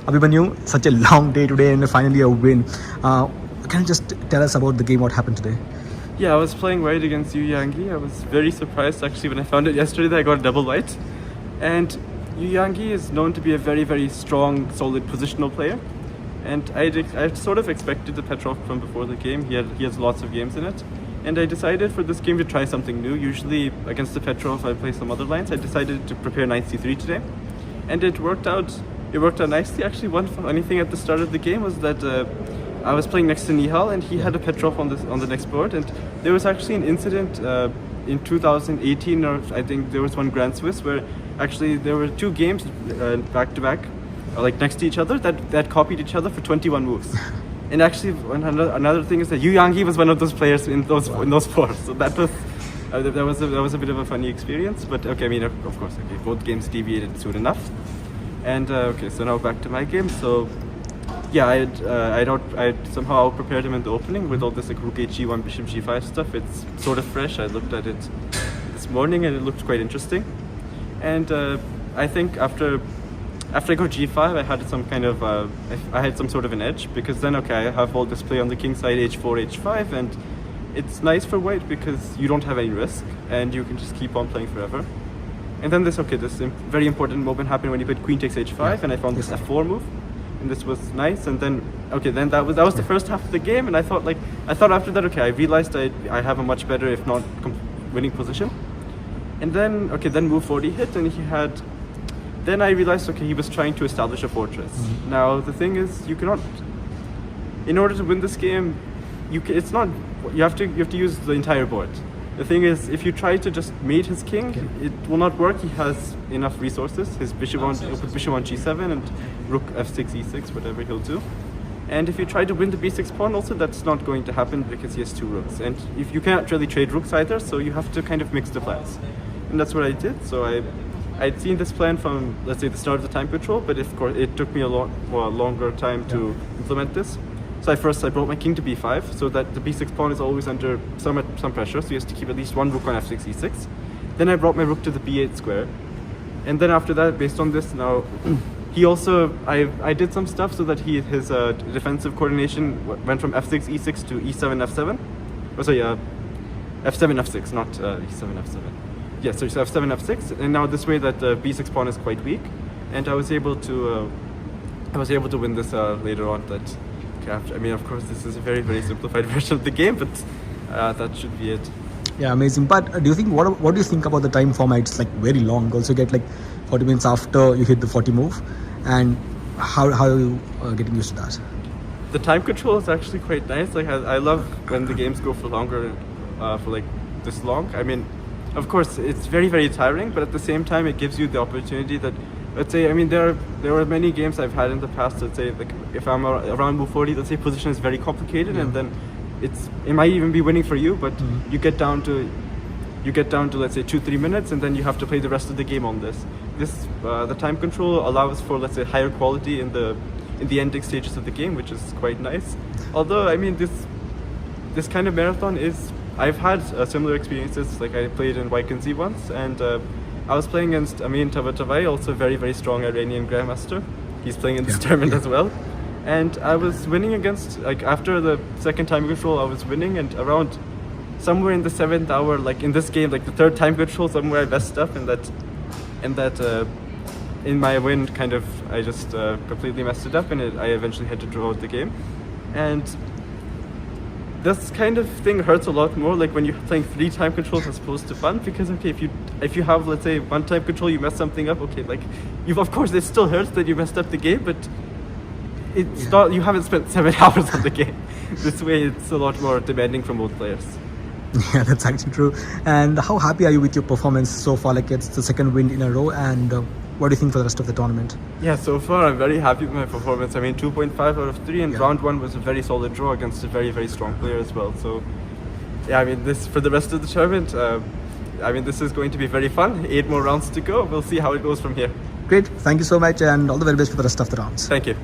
Abhimanyu, such a long day today and finally a win. Can you just tell us about the game, what happened today? Yeah, I was playing white against Yu Yangi. I was very surprised actually when I found it yesterday that I got a double white. And Yu Yangi is known to be a very, very strong, solid positional player. And I sort of expected the Petrov from before the game. He has lots of games in it. And I decided for this game to try something new. Usually against the Petrov I play some other lines. I decided to prepare knight c3 today. And it worked out nicely. Actually, one funny thing at the start of the game was that I was playing next to Nihal and he had a Petrov on the next board. And there was actually an incident in 2018, or I think there was one Grand Swiss where actually there were two games back to back, like next to each other, that copied each other for 21 moves. And actually, another thing is that Yu Yangi was one of those players in those fours. So that was a bit of a funny experience. But okay, I mean, of course, okay, both games deviated soon enough. And okay, so now back to my game. So yeah, I somehow prepared him in the opening with all this like rook h1, bishop g5 stuff. It's sort of fresh. I looked at it this morning and it looked quite interesting. And I think after I got g5, I had some kind of I had some sort of an edge, because then okay, I have all this play on the king side, h4, h5, and it's nice for white because you don't have any risk and you can just keep on playing forever. And then this very important moment happened when he played queen takes h5, and I found this f4 move, and this was nice. And then okay, then that was the first half of the game, and I thought after that, okay, I realized I have a much better, if not winning position. And then okay, then move 40 hit, and then I realized, okay, he was trying to establish a fortress. Mm-hmm. Now, the thing is, you cannot, in order to win this game, you have to use the entire board. The thing is, if you try to just mate his king, it will not work. He has enough resources. His bishop on g7 and rook f6, e6, whatever he'll do. And if you try to win the b6 pawn also, that's not going to happen because he has two rooks. And if you can't really trade rooks either, so you have to kind of mix the plans. And that's what I did. So I'd seen this plan from, let's say, the start of the time control, but of course it took me a longer time to implement this. So I brought my king to b5, so that the b6 pawn is always under some pressure, so he has to keep at least one rook on f6, e6. Then I brought my rook to the b8 square. And then after that, based on this now, he also, I did some stuff so that his defensive coordination went from f6, e6 to e7, f7. Oh, sorry, f7, f6, not e7, f7. Yeah, so f7, f6, and now this way that the b6 pawn is quite weak, and I was able to win this later on. I mean, of course, this is a very, very simplified version of the game, but that should be it. Yeah, amazing. But do you think what do you think about the time format? It's like very long. Also, get like 40 minutes after you hit the 40 move, and how are you getting used to that? The time control is actually quite nice. Like I love when the games go for longer, for like this long. I mean, of course, it's very, very tiring, but at the same time, it gives you the opportunity that, let's say, I mean, there are many games I've had in the past. Let's say, like if I'm around move 40, let's say position is very complicated, and then it might even be winning for you, but you get down to let's say 2-3 minutes, and then you have to play the rest of the game on this. The time control allows for, let's say, higher quality in the ending stages of the game, which is quite nice. Although, I mean, this kind of marathon is. I've had similar experiences, like I played in White Z once, and I was playing against Amin Tavatavai, also a very, very strong Iranian grandmaster. He's playing in this tournament as well. And I was winning against, like after the second time control, I was winning, and around somewhere in the 7th hour, like in this game, like the third time control, somewhere I messed up, and in my win, kind of, I just completely messed it up, and I eventually had to draw out the game. And this kind of thing hurts a lot more, like when you're playing 3 time controls as opposed to 1, because okay, if you have, let's say, 1 time control, you mess something up, okay, like of course it still hurts that you messed up the game, but it's not, you haven't spent 7 hours on the game. This way it's a lot more demanding from both players. Yeah, that's actually true. And how happy are you with your performance so far? Like it's the second win in a row, and what do you think for the rest of the tournament? Yeah, so far I'm very happy with my performance. I mean, 2.5 out of 3, and round 1 was a very solid draw against a very, very strong player as well. So yeah, I mean, this for the rest of the tournament, I mean, this is going to be very fun. 8 more rounds to go. We'll see how it goes from here. Great. Thank you so much, and all the very best for the rest of the rounds. Thank you.